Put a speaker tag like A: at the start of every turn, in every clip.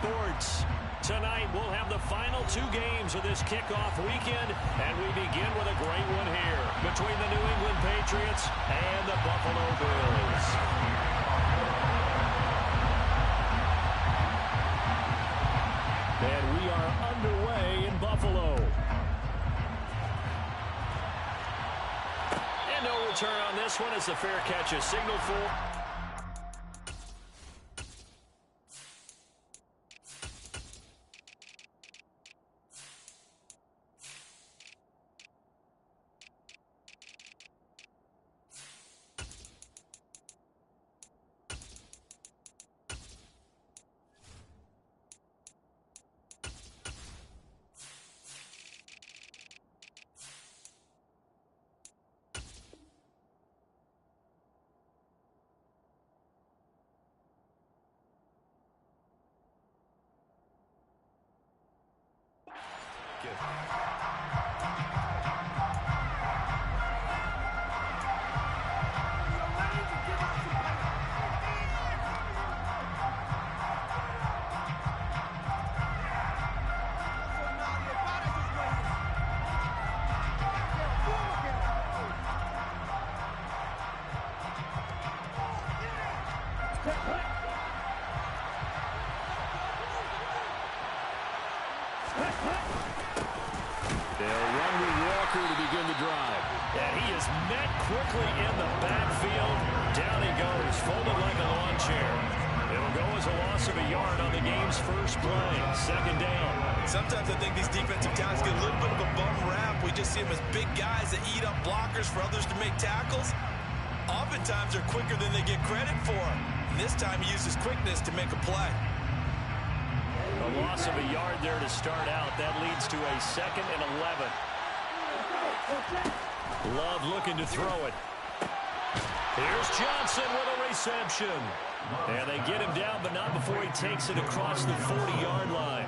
A: Sports. Tonight, we'll have the final two games of this kickoff weekend, and we begin with a great one here between the New England Patriots and the Buffalo Bills. And we are underway in Buffalo. And no return on this one as the fair catch is signaled for. They'll run with Walker to begin the drive. And he is met quickly in the backfield. Down he goes, folded like a lawn chair. It'll go as a loss of a yard on the game's first play. Second down.
B: Sometimes I think these defensive tackles get a little bit of a bum rap. We just see them as big guys that eat up blockers for others to make tackles. Oftentimes they're quicker than they get credit for. And this time he uses quickness to make a play.
A: A loss of a yard there to start out. That leads to a 2nd and 11. Love looking to throw it. Here's Johnson with a reception. And they get him down, but not before he takes it across the 40-yard line.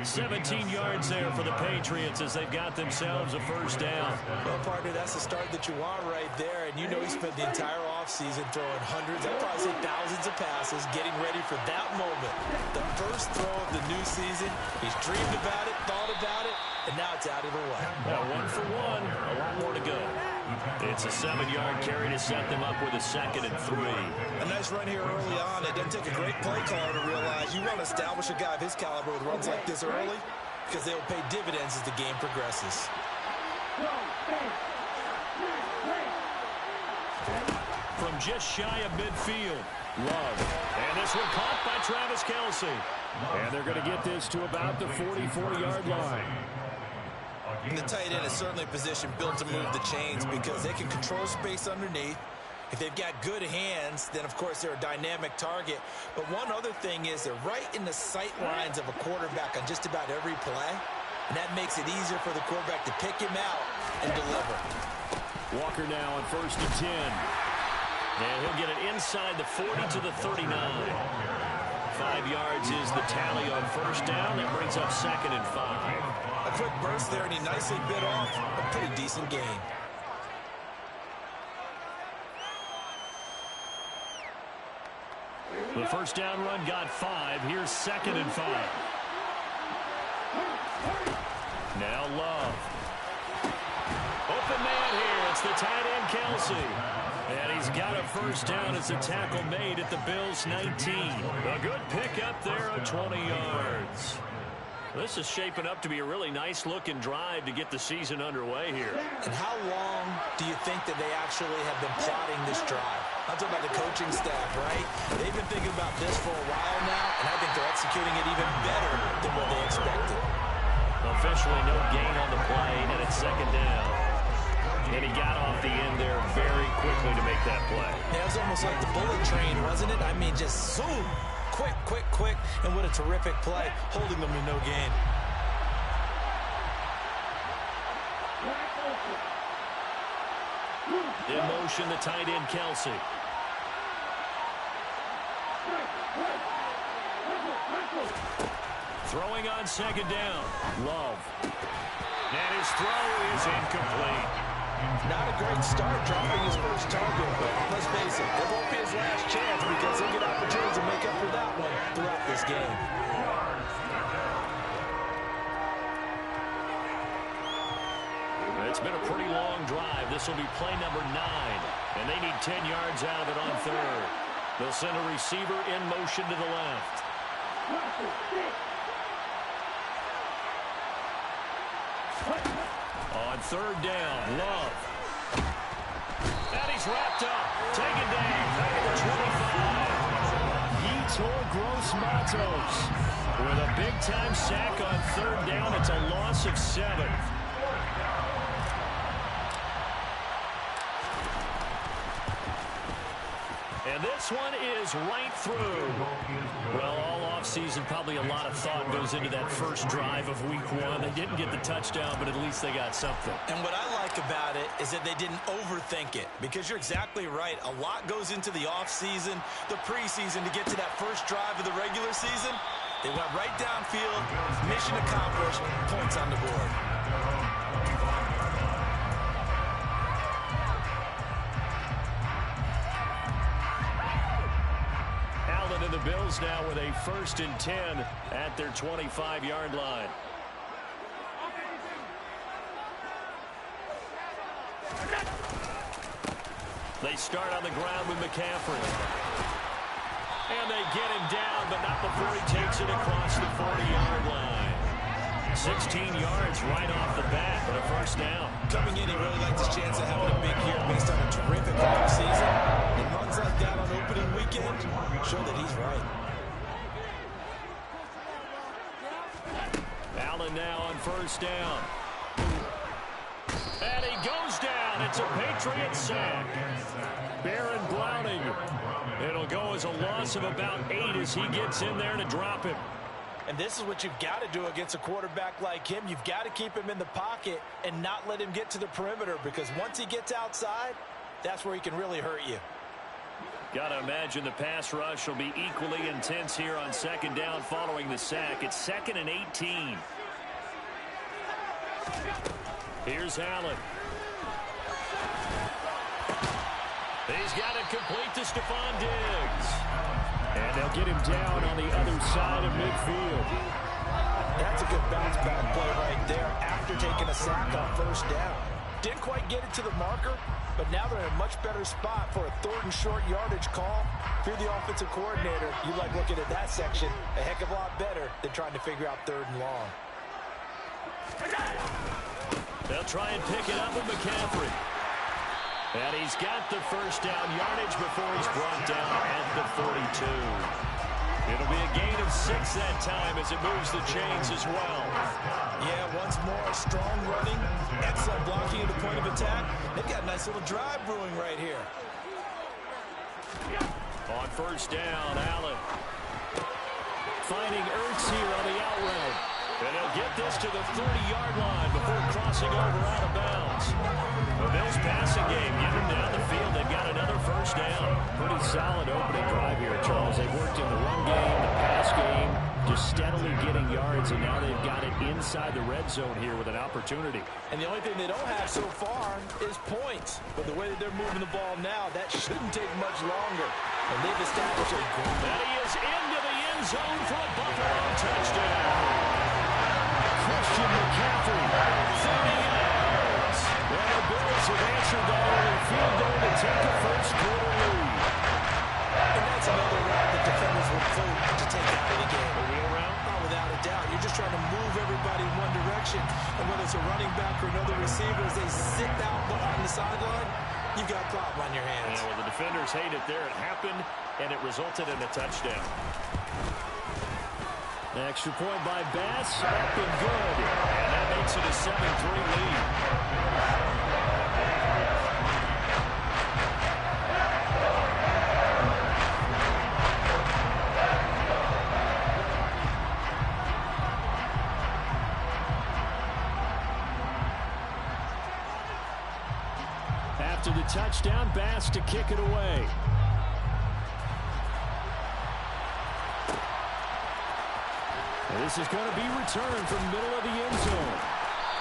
A: 17 yards there for the Patriots as they've got themselves a first down.
B: Well, partner, that's the start that you want right there. And you know he spent the entire offseason throwing hundreds, I'd probably say thousands of passes, getting ready for that moment. The first throw of the new season. He's dreamed about it, thought about it, and now it's out of the way.
A: Now 1 for 1, a lot more to go. It's a 7-yard carry to set them up with a 2nd and 3.
B: A nice run here early on. It doesn't take a great play caller to realize you want to establish a guy of his caliber with runs like this early because they will pay dividends as the game progresses.
A: From just shy of midfield, Love. And this one caught by Travis Kelce. And they're going to get this to about the 44-yard line.
B: And the tight end is certainly a position built to move the chains because they can control space underneath. If they've got good hands, then, of course, they're a dynamic target. But one other thing is they're right in the sight lines of a quarterback on just about every play. And that makes it easier for the quarterback to pick him out and deliver.
A: Walker now on 1st and 10. And he'll get it inside the 40 to the 39. 5 yards is the tally on first down. That brings up 2nd and 5.
B: A quick burst there, and he nicely bit off a pretty decent gain.
A: The first down run got 5. Here's 2nd and 5. Now Love. Open man here. It's the tight end, Kelce. And he's got a first down as a tackle made at the Bills' 19. A good pickup there of 20 yards. This is shaping up to be a really nice-looking drive to get the season underway here.
B: And how long do you think that they actually have been plotting this drive? I'm talking about the coaching staff, right? They've been thinking about this for a while now, and I think they're executing it even better than what they expected.
A: Officially no gain on the play, and it's 2nd down. And he got off the end there very quickly to make that play.
B: Yeah, it was almost like the bullet train, wasn't it? I mean, just zoom. Quick, quick, quick, and what a terrific play, holding them to no gain.
A: In motion, the tight end, Kelce. Throwing on 2nd down, Love. And his throw is incomplete.
B: Not a great start dropping his first target, but let's face it won't be his last chance because he'll get opportunities to make up for that one throughout this game.
A: It's been a pretty long drive. This will be play number 9. And they need 10 yards out of it on third. They'll send a receiver in motion to the left. On third down, Love. And he's wrapped up. Taken down. Back at the 25. Yetur Gross-Matos with a big-time sack on third down. It's a loss of 7. And this one is right through. Well, all offseason, probably a lot of thought goes into that first drive of week 1. They didn't get the touchdown, but at least they got something.
B: And what I like about it is that they didn't overthink it, because you're exactly right. A lot goes into the offseason, the preseason, to get to that first drive of the regular season. They went right downfield, mission accomplished, points on the board.
A: And the Bills now with a 1st and 10 at their 25-yard line. They start on the ground with McCaffrey. And they get him down, but not before he takes it across the 40-yard line. 16 yards right off the bat, but a 1st down.
B: Coming in, he really liked his chance of having a big year based on a terrific offseason. And runs like that on opening weekend show that he's right.
A: Allen now on 1st down. And he goes down. It's a Patriot sack. Baron Browning. It'll go as a loss of about 8 as he gets in there to drop him.
B: And this is what you've got to do against a quarterback like him. You've got to keep him in the pocket and not let him get to the perimeter, because once he gets outside, that's where he can really hurt you.
A: Got to imagine the pass rush will be equally intense here on 2nd down following the sack. It's 2nd and 18. Here's Allen. He's got it complete to Stephon Diggs. And they'll get him down on the other side of midfield.
B: That's a good bounce-back play right there after taking a sack on 1st down. Didn't quite get it to the marker, but now they're in a much better spot for a 3rd and short yardage call. If you're the offensive coordinator, you like looking at that section a heck of a lot better than trying to figure out 3rd and long.
A: They'll try and pick it up with McCaffrey. And he's got the 1st down yardage before he's brought down at the 42. It'll be a gain of 6 that time as it moves the chains as well.
B: Yeah, once more, strong running, excellent blocking at the point of attack. They've got a nice little drive brewing right here.
A: On 1st down, Allen. Finding Ertz here on the out route. And he'll get this to the 30-yard line before crossing over out of bounds. The Bills passing game, get them down the field. They've got another 1st down. Pretty solid opening drive here, Charles. They've worked in the run game, the pass game, just steadily getting yards, and now they've got it inside the red zone here with an opportunity.
B: And the only thing they don't have so far is points. But the way that they're moving the ball now, that shouldn't take much longer. And they've established a great...
A: And he is into the end zone for a Buffalo touchdown. Christian McCaffrey, 30 yards. Well, the Bills have answered that early field goal to take a 1st quarter lead.
B: And that's another route that defenders will vote to take out of the game.
A: A wheel route?
B: Oh, without a doubt. You're just trying to move everybody in one direction. And whether it's a running back or another receiver, as they sit out on the sideline, you've got a problem on your hands.
A: Yeah, well, the defenders hate it there. It happened, and it resulted in a touchdown. Extra point by Bass, up and good. And that makes it a 7-3 lead. After the touchdown, Bass to kick it away. This is going to be returned from the middle of the end zone.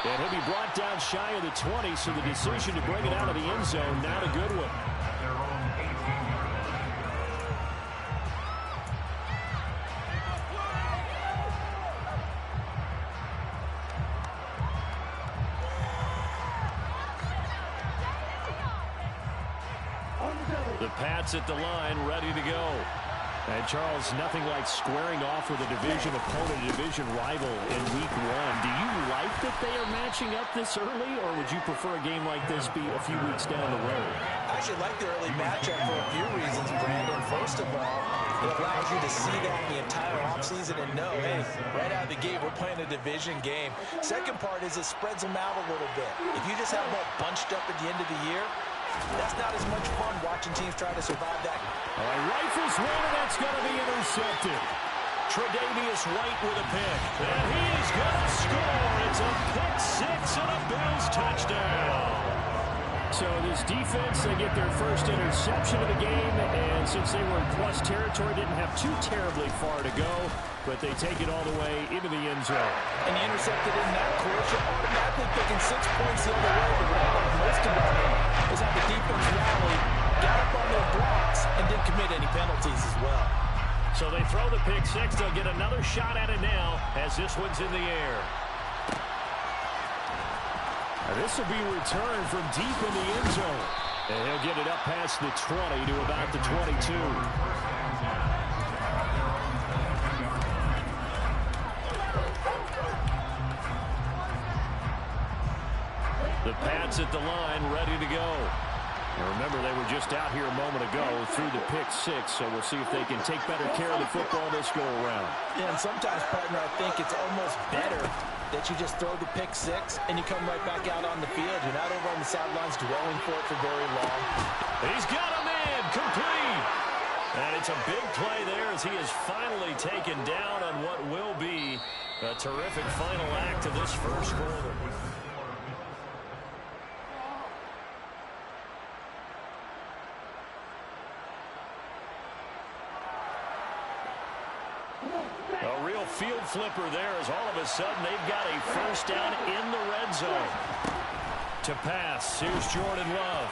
A: And he'll be brought down shy of the 20, so the decision to bring it out of the end zone, not a good one. The Pats at the line, ready to go. And Charles, nothing like squaring off with a division opponent, a division rival in week 1. Do you like that they are matching up this early, or would you prefer a game like this be a few weeks down the road?
B: I actually like the early matchup for a few reasons, Brandon. First of all, it allows you to see that the entire offseason and know, hey, right out of the gate, we're playing a division game. Second part is it spreads them out a little bit. If you just have them all bunched up at the end of the year, that's not as much fun watching teams try to survive that.
A: All right, rifles one, and that's going to be intercepted. Tre'Davious White with a pick. And he is going to score. It's a pick six and a Bills touchdown. So this defense, they get their first interception of the game, and since they were in plus territory, didn't have too terribly far to go, but they take it all the way into the end zone.
B: And you intercepted in that course, you're automatically picking 6 points the other way, but what I like most about it is how the defense rallied, got up on their blocks, and didn't commit any penalties as well.
A: So they throw the pick six. They'll get another shot at it now as this one's in the air. This will be returned from deep in the end zone. And he'll get it up past the 20 to about the 22. The Pats at the line, ready to go. And remember, they were just out here a moment ago through the pick six, so we'll see if they can take better care of the football this go-around.
B: Yeah, and sometimes, partner, I think it's almost better that you just throw the pick six and you come right back out on the field. You're not over on the sidelines dwelling for it for very long.
A: He's got him in, complete. And it's a big play there as he is finally taken down on what will be a terrific final act of this first quarter. A real field flipper there as all of a sudden they've got a first down in the red zone. To pass, here's Jordan Love.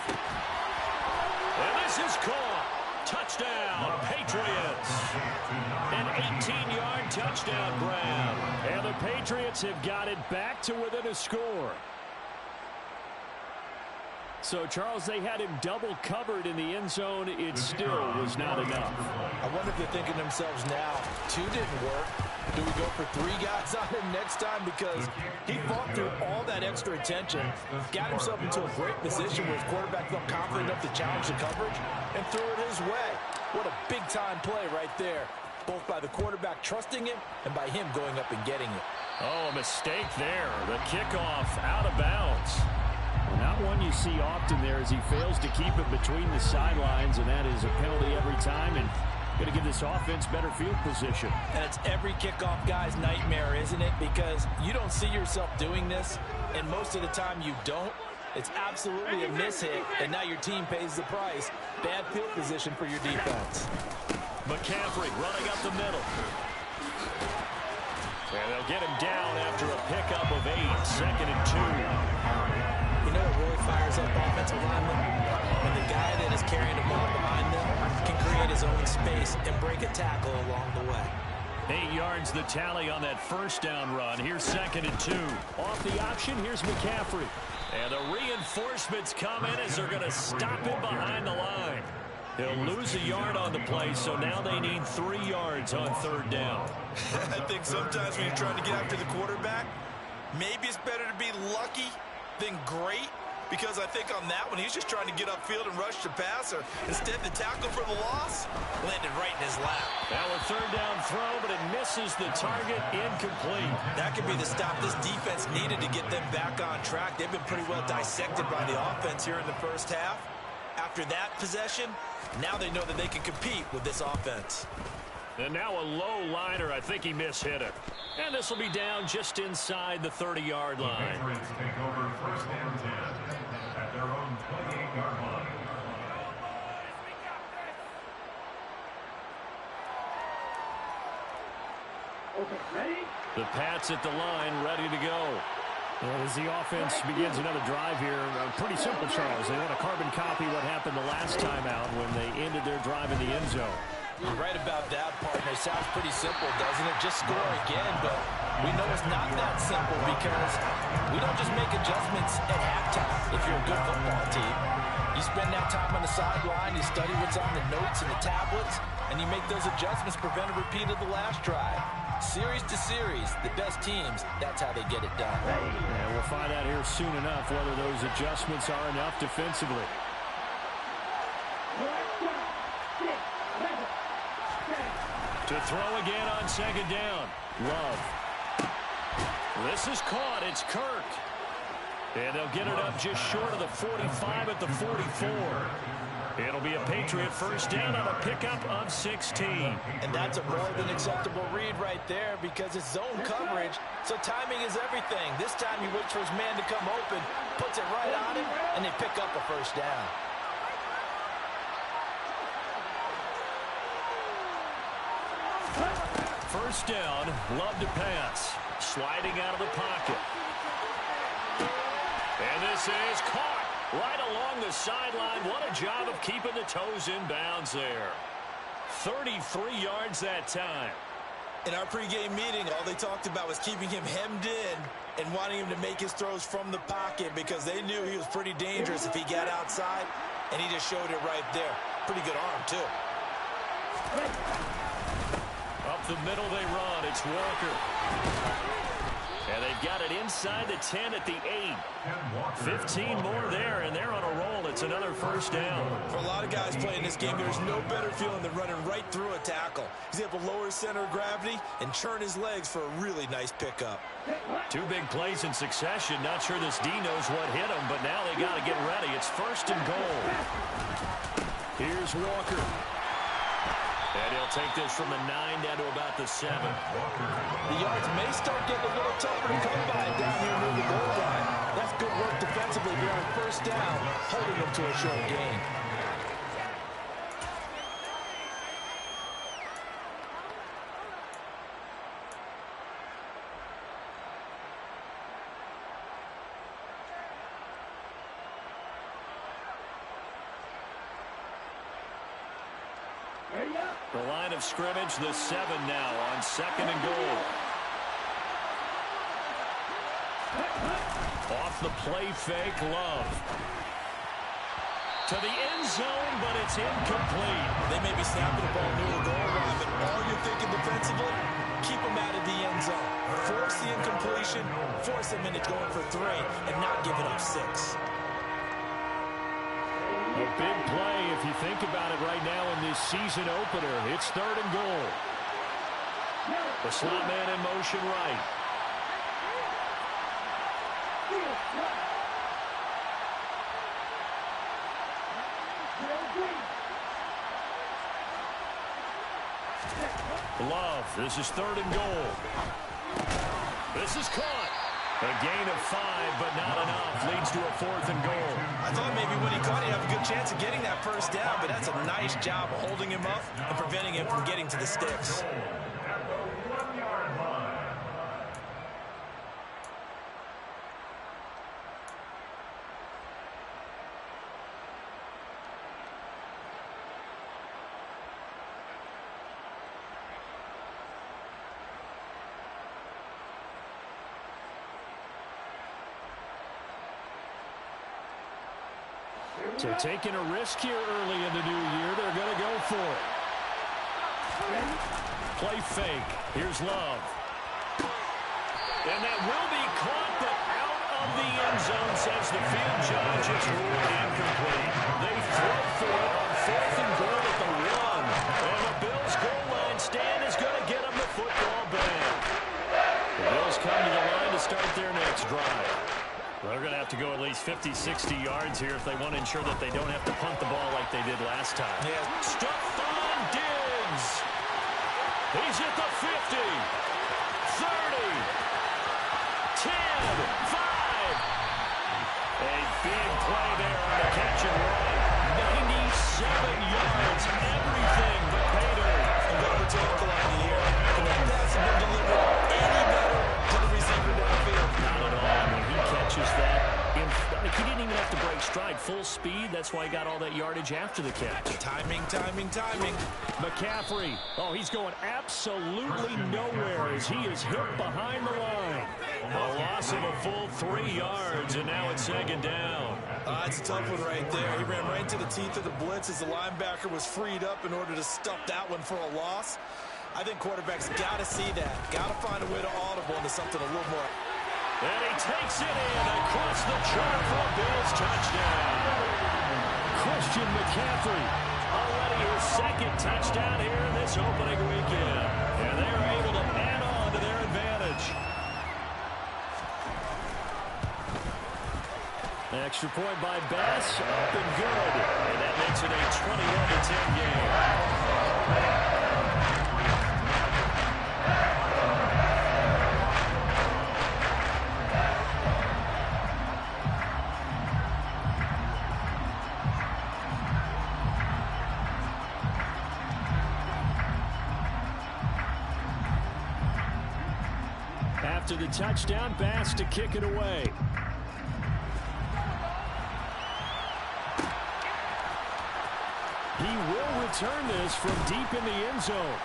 A: And this is caught. Touchdown, Patriots. An 18-yard touchdown grab. And the Patriots have got it back to within a score. So, Charles, they had him double covered in the end zone. It still was not enough.
B: I wonder if they're thinking to themselves now, 2 didn't work. Do we go for 3 guys on him next time? Because he fought through all that extra attention, got himself into a great position where his quarterback felt confident enough to challenge the coverage and threw it his way. What a big-time play right there, both by the quarterback trusting him and by him going up and getting it.
A: Oh, a mistake there. The kickoff out of bounds. Not one you see often there as he fails to keep it between the sidelines, and that is a penalty every time, and going to give this offense better field position.
B: And it's every kickoff guy's nightmare, isn't it? Because you don't see yourself doing this, and most of the time you don't. It's absolutely a mishit, and now your team pays the price. Bad field position for your defense.
A: McCaffrey running up the middle. And they'll get him down after a pickup of 8, 2nd and 2.
B: You know what really fires up offensive linemen? When the guy that is carrying the ball behind them can create his own space and break a tackle along the way.
A: 8 yards the tally on that first down run. Here's 2nd and 2. Off the option, here's McCaffrey. And the reinforcements come in as they're going to stop him behind the line. He'll lose a yard on the play, so now they need 3 yards on 3rd down.
B: I think sometimes when you're trying to get after the quarterback, maybe it's better to be lucky than great, because I think on that one, he's just trying to get upfield and rush the passer. Instead, the tackle for the loss landed right in his lap.
A: Now a 3rd down throw, but it misses the target, incomplete.
B: That could be the stop this defense needed to get them back on track. They've been pretty well dissected by the offense here in the first half. After that possession, now they know that they can compete with this offense.
A: And now a low liner. I think he mishit it. And this will be down just inside the 30-yard line.
C: The Patriots take over 1st and 10 at their own 28-yard line.
A: The Pats at the line, ready to go. Well, as the offense begins another drive here, pretty simple, Charles. They want to carbon copy what happened the last time out when they ended their drive in the end zone.
B: You're right about that, partner. Sounds pretty simple, doesn't it? Just score again, but We know it's not that simple because we don't just make adjustments at halftime if you're a good football team. You spend that time on the sideline, you study what's on the notes and the tablets, and you make those adjustments, prevent a repeat of the last drive. Series to series, the best teams, that's how they get it done.
A: And we'll find out here soon enough whether those adjustments are enough defensively. To throw again on second down. Love. This is caught. It's Kirk. And they'll get it up just short of the 45 at the 44. It'll be a Patriot first down on a pickup of 16.
B: And that's a more than acceptable read right there because it's zone coverage, so timing is everything. This time he waits for his man to come open, puts it right on him, and they pick up a first down.
A: First down, Love to pass. Sliding out of the pocket. And this is caught right along the sideline. What a job of keeping the toes in bounds there. 33 yards that time.
B: In our pregame meeting, all they talked about was keeping him hemmed in and wanting him to make his throws from the pocket because they knew he was pretty dangerous if he got outside, and he just showed it right there. Pretty good arm, too.
A: Up the middle they run. It's Walker. And they've got it inside the 10 at the 8. 15 more there, and they're on a roll. It's another first down.
B: For a lot of guys playing this game, there's no better feeling than running right through a tackle. He's able to lower his center of gravity and churn his legs for a really nice pickup.
A: Two big plays in succession. Not sure this D knows what hit him, but now they got to get ready. It's first and goal. Here's Walker. And he'll take this from the 9 down to about the 7.
B: The yards may start getting a little tougher to come by down here near the goal line. That's good work defensively there on first down, holding them to a short gain.
A: The line of scrimmage, the 7 now on second and goal. Off the play fake, Love. To the end zone, but it's incomplete.
B: They may be snapping the ball near the goal line, but all you're thinking defensively, keep them out of the end zone. Force the incompletion, force them into going for 3, and not giving up 6.
A: A big play if you think about it right now in this season opener. It's third and goal. The slot man in motion right. Love, this is third and goal. This is caught. A gain of 5, but not enough. Leads to a fourth and goal.
B: I thought maybe when he caught it, he'd have a good chance of getting that first down, but that's a nice job of holding him up and preventing him from getting to the sticks.
A: So taking a risk here early in the new year. They're going to go for it. Play fake. Here's Love. And that will be caught, but out of the end zone, says the field judge. It's ruled incomplete. They throw for it on fourth and goal at the 1. And the Bills' goal line stand is going to get them the football back. The Bills come to the line to start their next drive. They're going to have to go at least 50, 60 yards here if they want to ensure that they don't have to punt the ball like they did last time.
B: Yeah.
A: Stephon Diggs. He's at the 50, 30, 10, 5. A big play there on the catch and run. 97 yards, everything but pay dirt.
B: And rubber tackle on the year. And that pass has been delivered any better to the receiver downfield.
A: Not at all. When he catches that, he didn't even have to break stride. Full speed. That's why he got all that yardage after the catch.
B: Timing, timing, timing.
A: McCaffrey. Oh, he's going absolutely nowhere as he is hit behind the line. A loss of a full 3 yards, and now it's 2nd down.
B: It's a tough one right there. He ran right into the teeth of the blitz as the linebacker was freed up in order to stuff that one for a loss. I think quarterbacks got to see that. Got to find a way to audible into something a little more.
A: And he takes it in across the chart for a Bills touchdown. Christian McCaffrey, already his 2nd touchdown here in this opening weekend. And they're able to add on to their advantage. Extra point by Bass, up and good. And that makes it a 21-10 game. After the touchdown, Bass to kick it away. He will return this from deep in the end zone.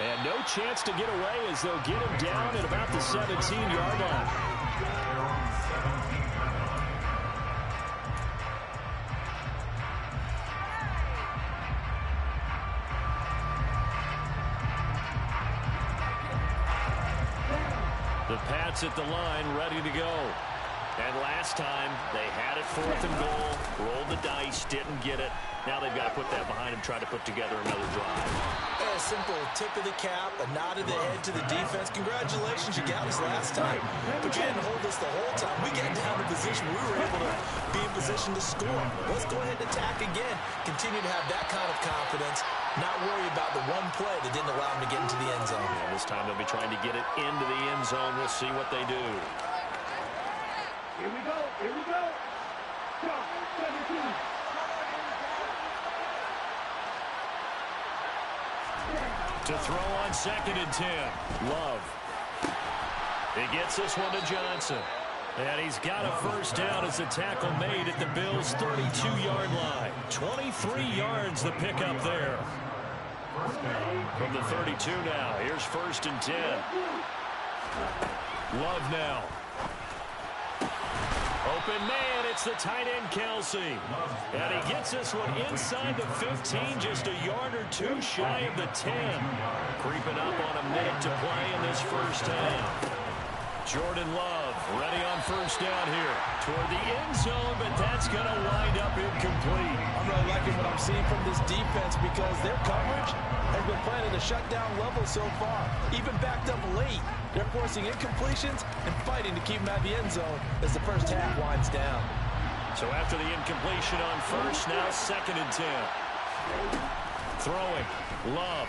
A: And no chance to get away as they'll get him down at about the 17-yard line. The Pats at the line, ready to go. And last time, they had it 4th and goal, rolled the dice, didn't get it. Now they've got to put that behind them, try to put together another drive.
B: A simple tip of the cap, a nod of the head to the defense. Congratulations, you got us last time. But you didn't hold us the whole time. We got down to position. We were able to be in position to score. Let's go ahead and attack again. Continue to have that kind of confidence. Not worry about the one play that didn't allow them to get into the end zone.
A: Yeah, this time they'll be trying to get it into the end zone. We'll see what they do.
C: Here we go. Here we go. Stop. 17.
A: To throw on 2nd and 10. Love. He gets this one to Johnson. And he's got a first down as the tackle made at the Bills' 32-yard line. 23 yards the pickup there. From the 32 now. Here's 1st and 10. Love now. Open man, it's the tight end Kelsey. And he gets this one inside the 15, just a yard or two shy of the 10. Creeping up on a minute to play in this first half. Jordan Love ready on first down here. Toward the end zone, but that's going to wind up incomplete.
B: I'm really liking what I'm seeing from this defense because their coverage has been playing at a shutdown level so far. Even backed up late, they're forcing incompletions and fighting to keep them out of the end zone as the first half winds down.
A: So after the incompletion on first, now 2nd and 10. Throwing. Love.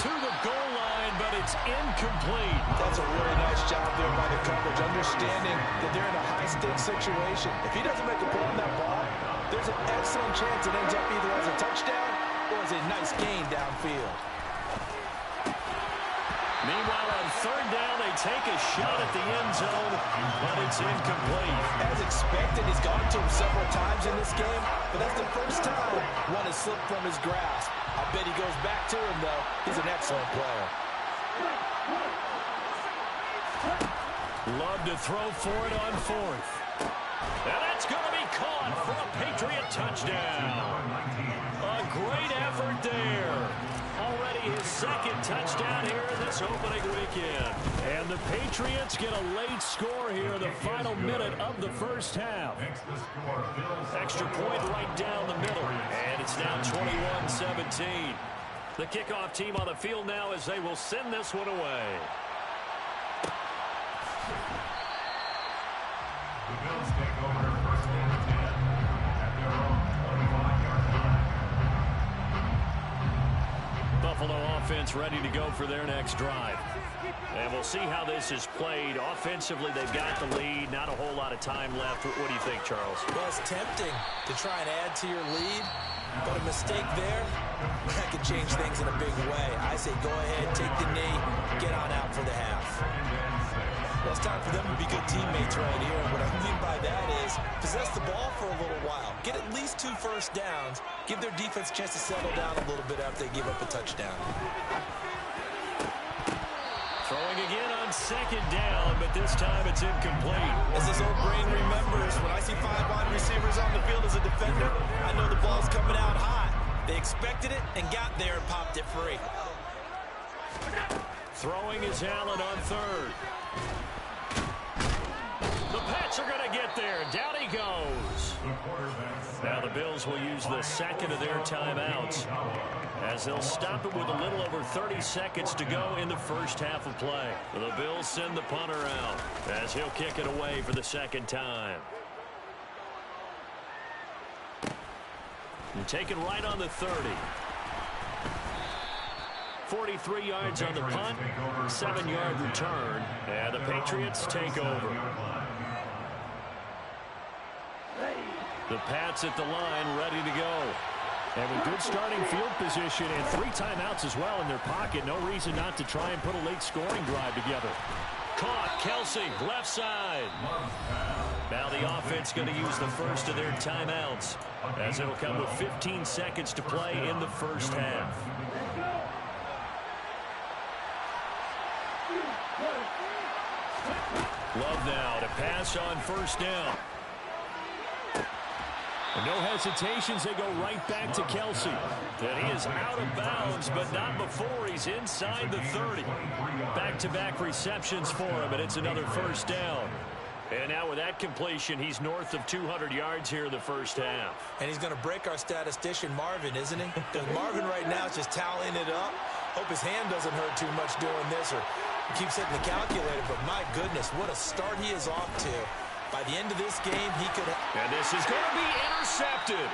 A: To the goal line, but it's incomplete.
B: That's a really nice job there by the coverage, understanding that they're in a high-stakes situation. If he doesn't make a play on that ball, there's an excellent chance it ends up either as a touchdown or as a nice gain downfield.
A: Meanwhile, on 3rd down, they take a shot at the end zone, but it's incomplete.
B: As expected, he's gone to him several times in this game, but that's the first time one has slipped from his grasp. I bet he goes back to him, though. He's an excellent player.
A: Love to throw for it on 4th. And that's going to be caught for a Patriot touchdown. A great effort there. Already his 2nd touchdown here in this opening weekend. And the Patriots get a late score here in the final minute of the first half. Extra point right down the middle. And it's now 21-17. The kickoff team on the field now as they will send this one away.
C: The Bills take over 1st and 10 at their own 25-yard line.
A: Buffalo offense ready to go for their next drive. And we'll see how this is played. Offensively, they've got the lead. Not a whole lot of time left. What do you think, Charles?
B: Well, it's tempting to try and add to your lead, but a mistake there, that could change things in a big way. I say go ahead, take the knee, get on out for the half. Well, it's time for them to be good teammates right here. And what I mean by that is possess the ball for a little while. Get at least 2 first downs. Give their defense a chance to settle down a little bit after they give up a touchdown.
A: Throwing again on 2nd down, but this time it's incomplete.
B: As this old brain remembers, when I see 5 wide receivers on the field as a defender, I know the ball's coming out hot. They expected it and got there and popped it free.
A: Throwing is Allen on 3rd. The Pats are going to get there. Down he goes. Now the Bills will use the 2nd of their timeouts as they'll stop it with a little over 30 seconds to go in the first half of play. The Bills send the punter out as he'll kick it away for the 2nd time. And taken right on the 30. 43 yards on the punt, 7-yard return, and the Patriots take over. The Pats at the line, ready to go. And with good starting field position and 3 timeouts as well in their pocket, no reason not to try and put a late scoring drive together. Caught, Kelsey, left side. Now the offense going to use the first of their timeouts as it'll come with 15 seconds to play in the first half. Love now to pass on 1st down. And no hesitations, they go right back to Kelsey. And he is out of bounds, but not before he's inside the 30. Back-to-back receptions for him, and it's another 1st down. And now with that completion, he's north of 200 yards here in the first half.
B: And he's going to break our statistician Marvin, isn't he? Because Marvin right now is just tallying it up. Hope his hand doesn't hurt too much doing this, or he keeps hitting the calculator. But my goodness, what a start he is off to. By the end of this game, he could...
A: And this is going to be intercepted.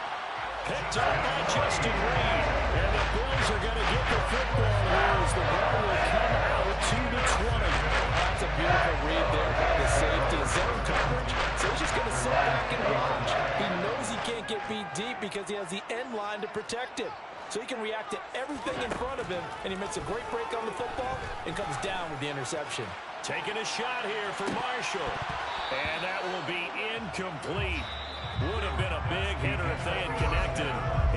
A: Picked up by Justin Reed. And the Bills are going to get the football here as the ball will come out to the 20.
D: That's a beautiful read there by the safety. Zone coverage. So he's just going to sit back and watch. He knows he can't get beat deep because he has the end line to protect him. So he can react to everything in front of him, and he makes a great break on the football and comes down with the interception.
A: Taking a shot here for Marshall. And that will be incomplete. Would have been a big hitter if they had connected.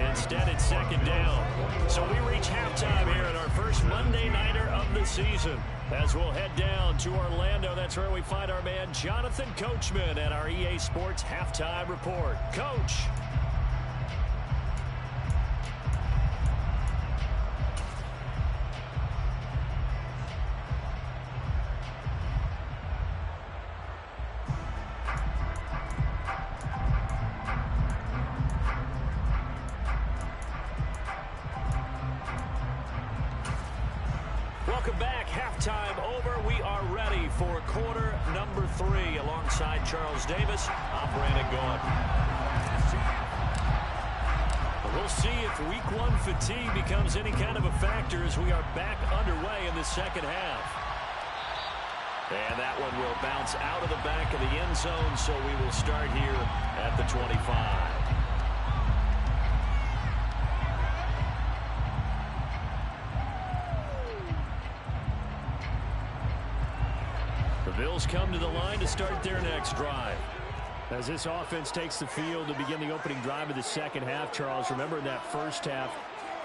A: Instead, it's 2nd down. So we reach halftime here in our first Monday Nighter of the season. As we'll head down to Orlando, that's where we find our man Jonathan Coachman at our EA Sports Halftime Report. Coach. Welcome back. Halftime over. We are ready for quarter number 3 alongside Charles Davis. I'm Brandon Gaughan. We'll see if week 1 fatigue becomes any kind of a factor as we are back underway in the second half. And that one will bounce out of the back of the end zone, so we will start here at the 25. The Bills come to the line to start their next drive. As this offense takes the field to begin the opening drive of the second half, Charles, remember in that first half,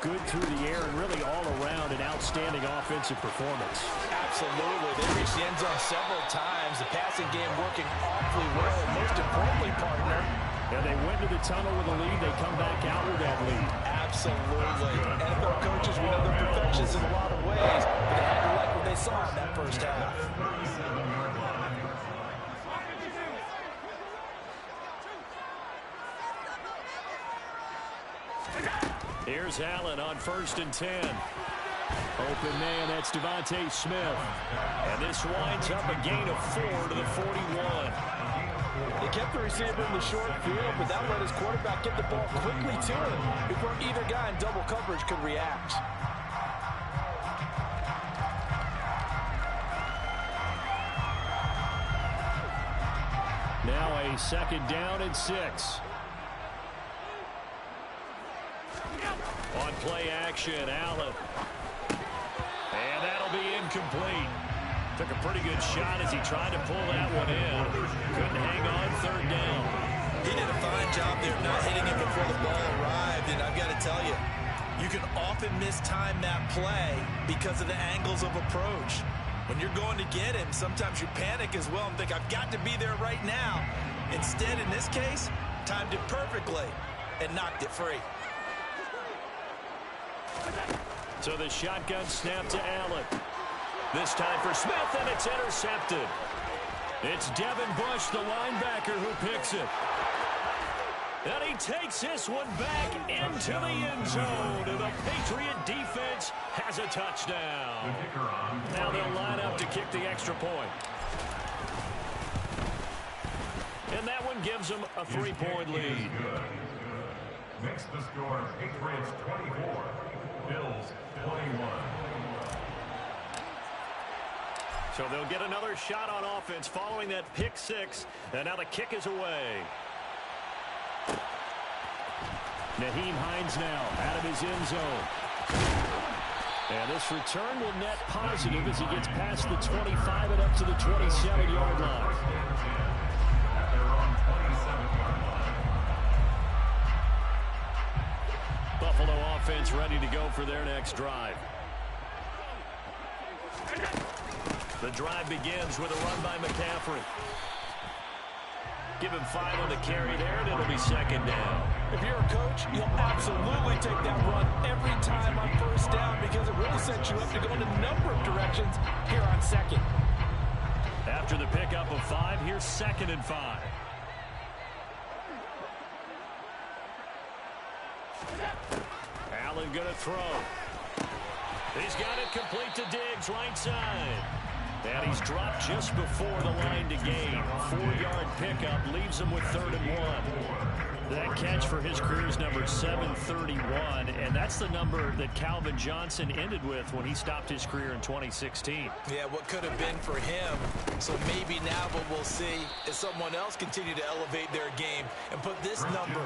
A: good through the air and really all around an outstanding offensive performance.
B: Absolutely. They reached the end zone several times. The passing game working awfully well. And most importantly, partner.
A: And they went to the tunnel with a lead. They come back out with that lead.
B: Absolutely. NFL coaches, we know they're perfectionists in a lot of ways, but they had to like what they saw in that first half.
A: Here's Allen on 1st and 10. Open man, that's Devontae Smith. And this winds up a gain of 4 to the 41.
D: They kept the receiver in the short field, but that let his quarterback get the ball quickly to him before either guy in double coverage could react.
A: Now a 2nd down and 6. On play action, Allen. And that'll be incomplete. Took a pretty good shot as he tried to pull that one in. Couldn't hang on third down.
B: He did a fine job there of not hitting him before the ball arrived, and I've got to tell you, you can often mistime that play because of the angles of approach. When you're going to get him, sometimes you panic as well and think, I've got to be there right now. Instead, in this case, timed it perfectly and knocked it free.
A: So the shotgun snap to Allen. This time for Smith, and it's intercepted. It's Devin Bush, the linebacker, who picks it. And he takes this one back into the end zone. And the Patriot defense has a touchdown. Now they'll line up to kick the extra point. And that one gives them a 3-point lead.
C: Makes the score Patriots 24, Bills 21.
A: So they'll get another shot on offense following that pick six. And now the kick is away. Nyheim Hines now out of his end zone. And this return will net positive as he gets past the 25 and up to the 27-yard line.
C: At their own 27-yard line.
A: Buffalo offense ready to go for their next drive. The drive begins with a run by McCaffrey. Give him 5 on the carry there, and it'll be second down.
D: If you're a coach, you'll absolutely take that run every time on first down because it really sets you up to go in a number of directions here on second.
A: After the pickup of 5, here's 2nd and 5. Allen gonna throw. He's got it complete to Diggs, right side. And he's dropped just before the line to gain. 4-yard pickup leaves him with 3rd and 1. That catch for his career is number 731, and that's the number that Calvin Johnson ended with when he stopped his career in 2016.
B: Yeah, what could have been for him. So maybe now what we'll see is someone else continue to elevate their game and put this number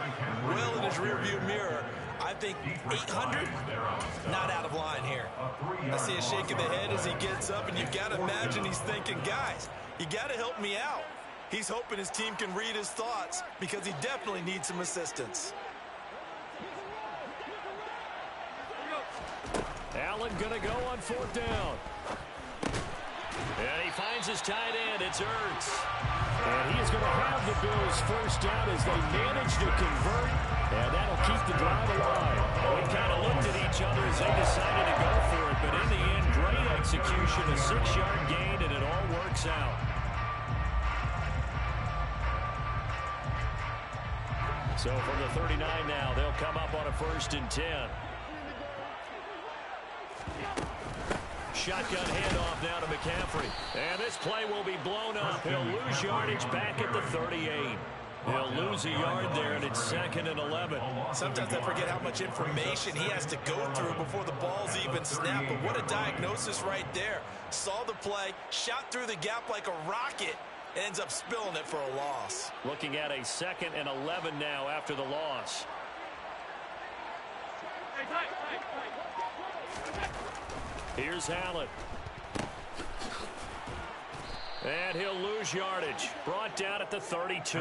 B: well in his rearview mirror. I think 800, not out of line here. I see a shake of the head as he gets up, and you've got to imagine he's thinking, guys, you got to help me out. He's hoping his team can read his thoughts because he definitely needs some assistance.
A: Allen gonna go on 4th down. And he finds his tight end. It's Ertz. And he is going to have the Bills first down as they manage to convert. And that'll keep the drive alive. We kind of looked at each other as they decided to go for it. But in the end, great execution, a 6-yard gain, and it all works out. So from the 39 now, they'll come up on a 1st and 10. Shotgun handoff now to McCaffrey. And this play will be blown up. He'll lose yardage back at the 38. He'll lose a yard there, and it's 2nd and 11.
B: Sometimes I forget how much information he has to go through before the ball's even snapped. But what a diagnosis right there. Saw the play, shot through the gap like a rocket, ends up spilling it for a loss.
A: Looking at a 2nd and 11 now after the loss. Here's Allen. And he'll lose yardage. Brought down at the 32.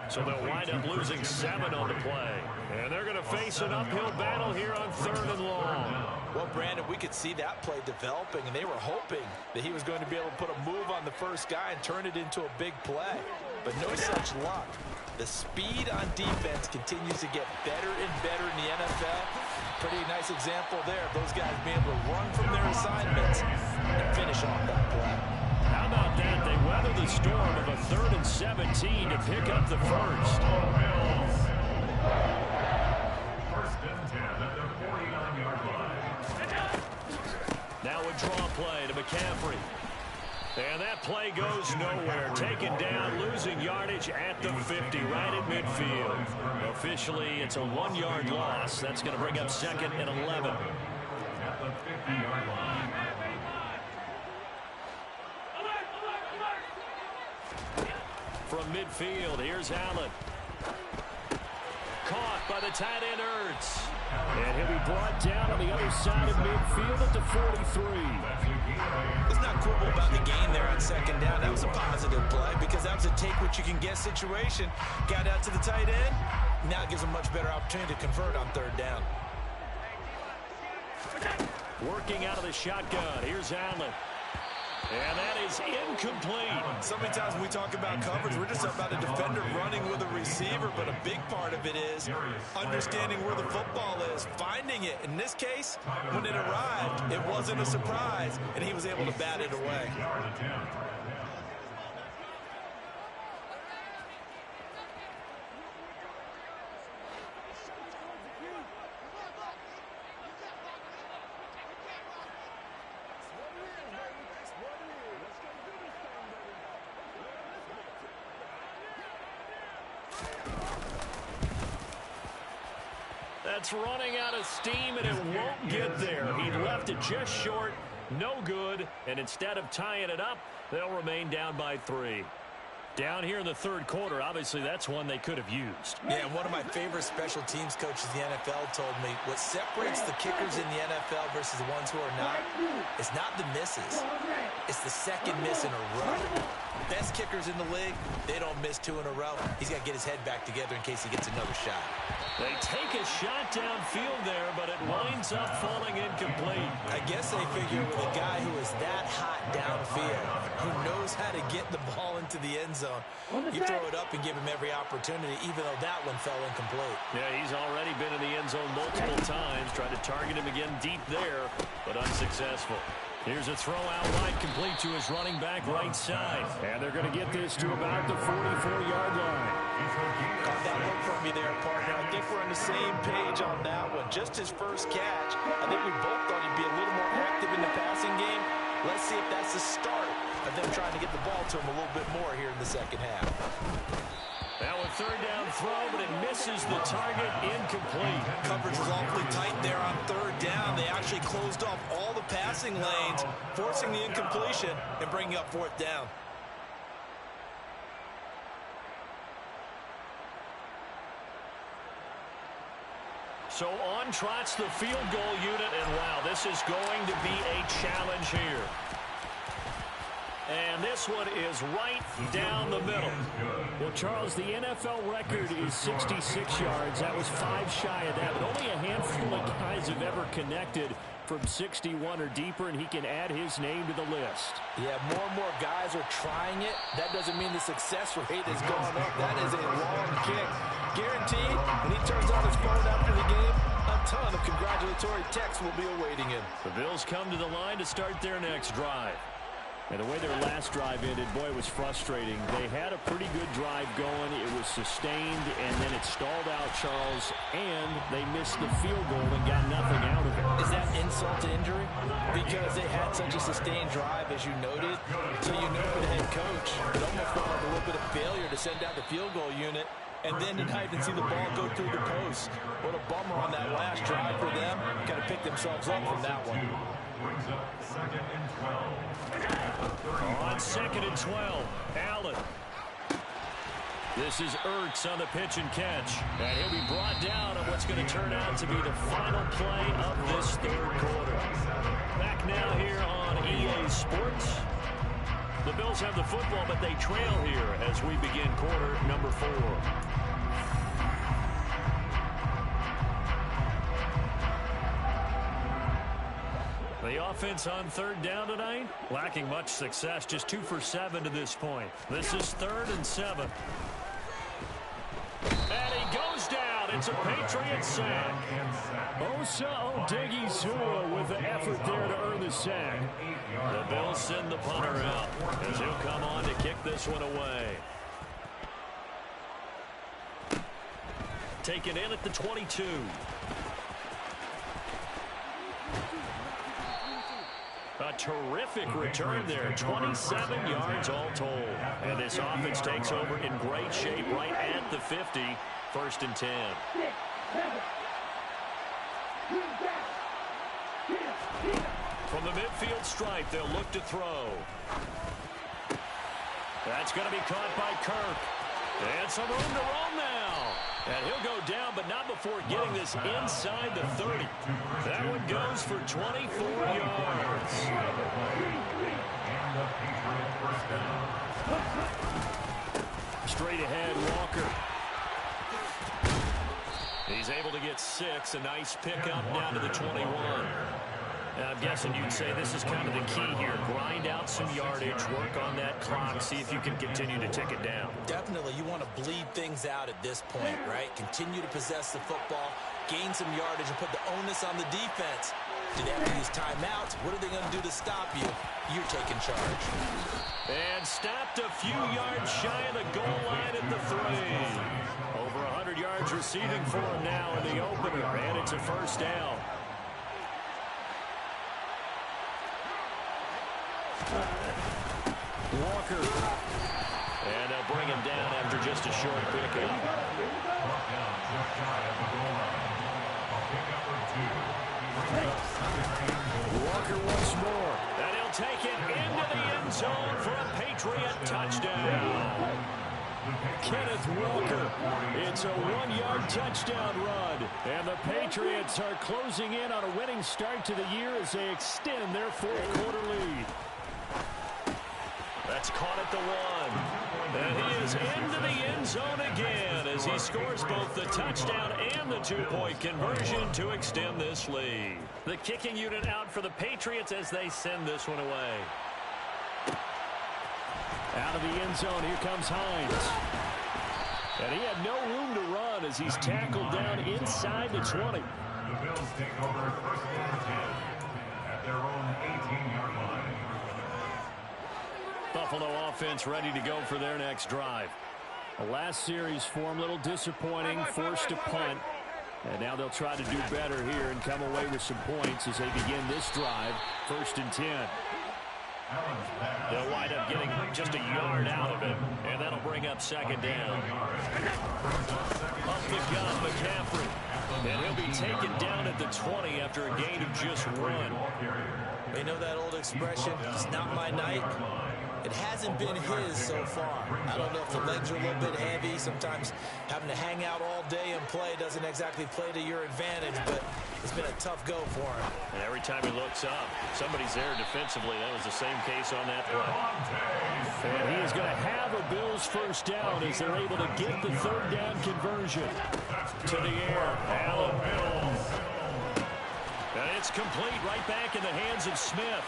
A: So they'll wind up losing 7 on the play. And they're going to face an uphill battle here on 3rd and long.
B: Well, Brandon, we could see that play developing, and they were hoping that he was going to be able to put a move on the first guy and turn it into a big play. But no such luck. The speed on defense continues to get better and better in the NFL. Pretty nice example there of those guys being able to run from their assignments and finish off that play.
A: How about that? They weather the storm of a 3rd and 17 to pick up the first.
C: 1st and 10 at the 49-yard line.
A: Now a draw play to McCaffrey. And that play goes nowhere. Taken down, losing yardage at the 50, right at midfield. Officially, it's a 1-yard loss. That's going to bring up 2nd and 11.
C: At the 50-yard line.
A: From midfield, here's Allen. Caught by the tight end, Ertz. And he'll be brought down on the other side of midfield at the 43.
B: Let's not quibble about the gain there on second down. That was a positive play because that was a take-what-you-can-get situation. Got out to the tight end. Now it gives him a much better opportunity to convert on third down.
A: Working out of the shotgun. Here's Allen. And that is incomplete.
B: So many times when we talk about coverage, we're just talking about a defender running with a receiver, but a big part of it is understanding where the football is, finding it. In this case, when it arrived, it wasn't a surprise, and he was able to bat it away.
A: That's running out of steam, and it won't get there. He left it just short, no good, and instead of tying it up, they'll remain down by 3. Down here in the third quarter, obviously that's one they could have used.
B: Yeah, and one of my favorite special teams coaches in the NFL told me what separates the kickers in the NFL versus the ones who are not is not the misses. It's the second miss in a row. Best kickers in the league, they don't miss 2 in a row. He's got to get his head back together in case he gets another shot.
A: They take a shot downfield there, but it winds up falling incomplete.
B: I guess they figure with a guy who is that hot downfield, who knows how to get the ball into the end zone, you throw it up and give him every opportunity, even though that one fell incomplete.
A: Yeah, he's already been in the end zone multiple times, tried to target him again deep there, but unsuccessful. Here's a throw out wide, complete to his running back right side. And they're going to get this to about the 44-yard line.
B: Got that look from you there, partner. I think we're on the same page on that one. Just his first catch, I think we both thought he'd be a little more active in the passing game. Let's see if that's the start of them trying to get the ball to him a little bit more here in the second half.
A: Now a third down throw, but it misses the target, incomplete.
B: Coverage was awfully tight there on third down. They actually closed off all the passing lanes, forcing the incompletion and bringing up fourth down.
A: So on trots the field goal unit, and wow, this is going to be a challenge here. And this one is right down the middle. Well, Charles, the NFL record is 66 yards. That was 5 shy of that, but only a handful of guys have ever connected from 61 or deeper, and he can add his name to the list.
D: Yeah, more and more guys are trying it. That doesn't mean the success rate has gone up. That is a long kick. Guaranteed, when he turns on his phone after the game, a ton of congratulatory texts will be awaiting him.
A: The Bills come to the line to start their next drive. And the way their last drive ended, boy, it was frustrating. They had a pretty good drive going. It was sustained, and then it stalled out, Charles, and they missed the field goal and got nothing out of it.
D: Is that insult to injury? Because they had such a sustained drive, as you noted. So you know for the head coach, it almost felt like a little bit of failure to send out the field goal unit and then to not even see the ball go through the post. What a bummer on that last drive for them. Kind of picked themselves up from that one.
C: Brings up 2nd and 12.
A: On 2nd and 12, Allen. This is Ertz on the pitch and catch. And he'll be brought down on what's going to turn out to be the final play of this third quarter. Back now here on EA Sports. The Bills have the football, but they trail here as we begin quarter number 4. The offense on third down tonight, lacking much success, just 2 for 7 to this point. This is 3rd and 7. And he goes down. It's a Patriot sack. Osa Odighizuwa with the effort there to earn the sack. The Bills send the punter out as he'll come on to kick this one away. Taken in at the 22. A terrific return there, 27 yards all told. And this offense takes over in great shape right at the 50, 1st and 10. From the midfield stripe, they'll look to throw. That's going to be caught by Kirk. And some room to roam now. And he'll go down, but not before getting this inside the 30. That one goes for 24 yards. Straight ahead, Walker. He's able to get 6. A nice pickup down to the 21. And I'm guessing you'd say this is kind of the key here. Grind out some yardage, work on that clock, see if you can continue to tick it down.
B: Definitely, you want to bleed things out at this point, right? Continue to possess the football, gain some yardage, and put the onus on the defense. Do they have to use timeouts? What are they going to do to stop you? You're taking charge.
A: And stopped a few yards shy of the goal line at the 3. Over 100 yards receiving for him now in the opener, and it's a first down. Walker. And they'll bring him down after just a short pickup. Walker once more. And he'll take it into the end zone for a Patriot touchdown. Kenneth Walker. It's a 1-yard touchdown run. And the Patriots are closing in on a winning start to the year as they extend their fourth-quarter lead. That's caught at the 1. And he is into the end zone again as he scores both the touchdown and the 2-point conversion to extend this lead. The kicking unit out for the Patriots as they send this one away. Out of the end zone, here comes Hines. And he had no room to run as he's tackled down inside the 20.
C: The Bills take over first and 10 at their own 18-yard line.
A: Buffalo offense ready to go for their next drive. The last series for them, a little disappointing, forced to punt. And now they'll try to do better here and come away with some points as they begin this drive, first and 10. They'll wind up getting just a yard out of it, and that'll bring up second down. Up the gun, McCaffrey. And he'll be taken down at the 20 after a gain of just 1.
B: They know that old expression, it's not my night. It hasn't been his so far. I don't know if the legs are a little bit heavy. Sometimes having to hang out all day and play doesn't exactly play to your advantage, but it's been a tough go for him.
A: And every time he looks up, somebody's there defensively. That was the same case on that play. And he is going to have a Bills first down as they're able to get the third down conversion. To the air, Allen. And it's complete right back in the hands of Smith.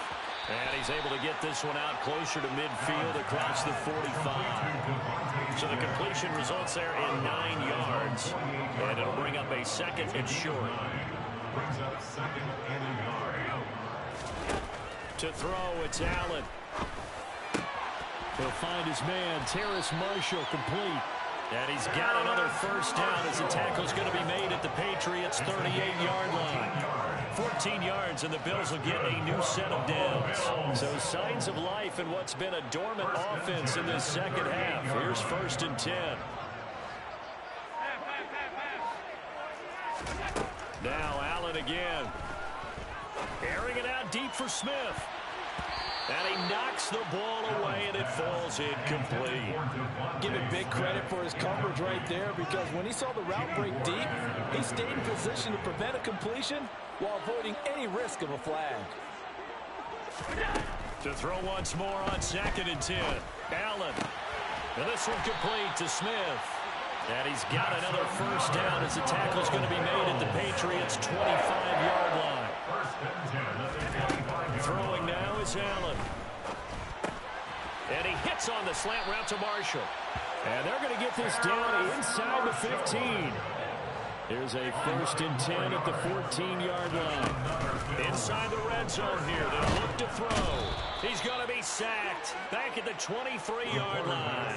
A: And he's able to get this one out closer to midfield across the 45. So the completion results there in 9 yards. And it'll bring up a second and short. To throw, it's Allen. He'll find his man, Terrace Marshall, complete. And he's got another first down as the tackle's going to be made at the Patriots' 38-yard line. 14 yards, and the Bills will get a new set of downs. So signs of life in what's been a dormant offense in this second half. Here's first and 10. Now Allen again. Airing it out deep for Smith. And he knocks the ball away, and it falls incomplete.
D: Give him big credit for his coverage right there, because when he saw the route break deep, he stayed in position to prevent a completion while avoiding any risk of a flag.
A: To throw once more on second and 10. Allen. And this one complete to Smith. And he's got another first down as the tackle's going to be made at the Patriots' 25-yard line. Throwing now is Allen. And he hits on the slant route to Marshall. And they're going to get this down inside the 15. Here's a first and 10 at the 14-yard line. Inside the red zone here. They'll look to throw. He's going to be sacked back at the 23-yard line.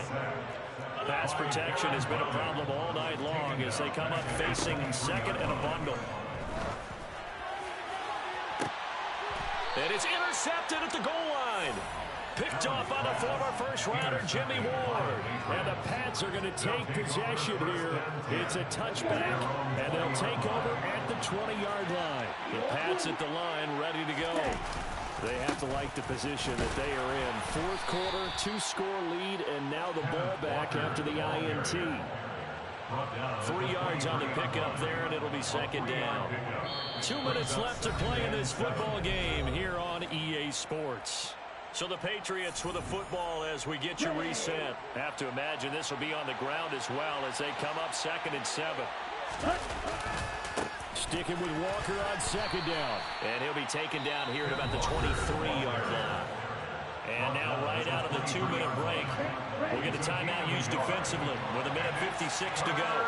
A: Pass protection has been a problem all night long as they come up facing second and a bundle. And it's intercepted at the goal line. Picked off by the former first-rounder Jimmy Ward. And the Pats are going to take possession here. It's a touchback, and they'll take over at the 20-yard line. The Pats at the line ready to go. They have to like the position that they are in. Fourth quarter, 2-score lead, and now the ball back after the INT. 3 yards on the pickup there, and it'll be second down. 2 minutes left to play in this football game here on EA Sports. So the Patriots with a football as we get you reset. Have to imagine this will be on the ground as well as they come up 2nd and 7. Sticking with Walker on second down. And he'll be taken down here at about the 23-yard line. And now right out of the 2-minute break, we'll get a timeout used defensively with 1:56 to go.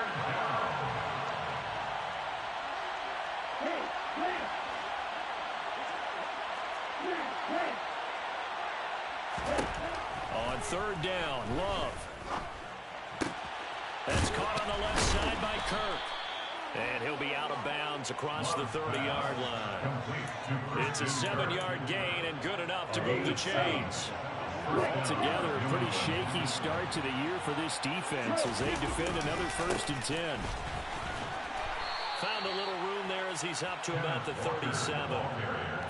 A: On 3rd down, Love. That's caught on the left side by Kirk. And he'll be out of bounds across the 30-yard line. It's a 7-yard gain and good enough to move the chains. Altogether, a pretty shaky start to the year for this defense as they defend another 1st and 10. Found a little room there as he's up to about the 37.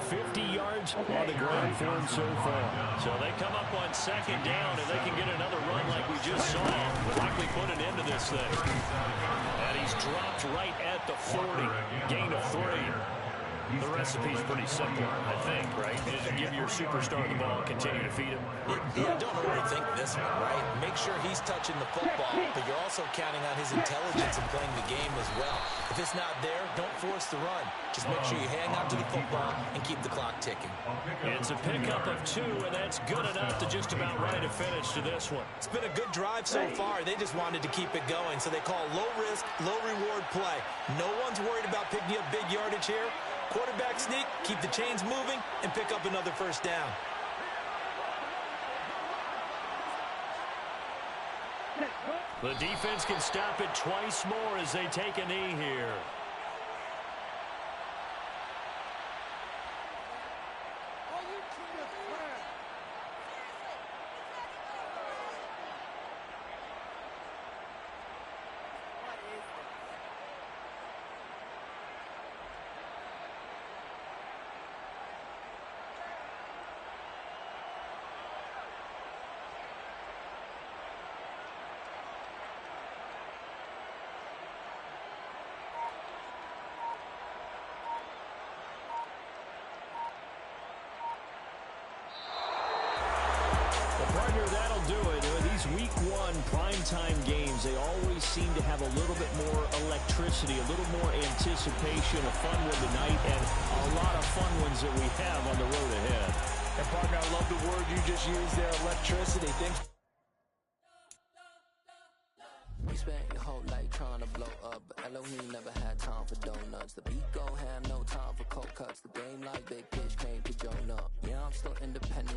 A: 50 yards on the ground for him so far. So they come up on 2nd down, and they can get another run like we just saw. Would likely put an end to this thing. And he's dropped right at the 40. Gain of 3. The recipe's pretty simple, I think, right? Is to give your superstar the ball and continue to feed him.
B: Yeah, don't overthink this one, right? Make sure he's touching the football, but you're also counting on his intelligence in playing the game as well. If it's not there, don't force the run. Just make sure you hang on to the football and keep the clock ticking.
A: It's a pickup of 2, and that's good enough to just about write a finish to this one.
B: It's been a good drive so far. They just wanted to keep it going, so they call low-risk, low-reward play. No one's worried about picking up big yardage here. Quarterback sneak, keep the chains moving, and pick up another 1st down.
A: The defense can stop it twice more as they take a knee here. Partner, that'll do it. These Week 1 primetime games, they always seem to have a little bit more electricity, a little more anticipation, a fun one tonight, and a lot of fun ones that we have on the road ahead.
D: And, partner, I love the word you just used there, electricity.
E: We spent your whole life trying to blow up, but Elohim never had time for donuts. The beat go ham, no time for cold cuts. The game like big pitch came to join up. Yeah, I'm still independent.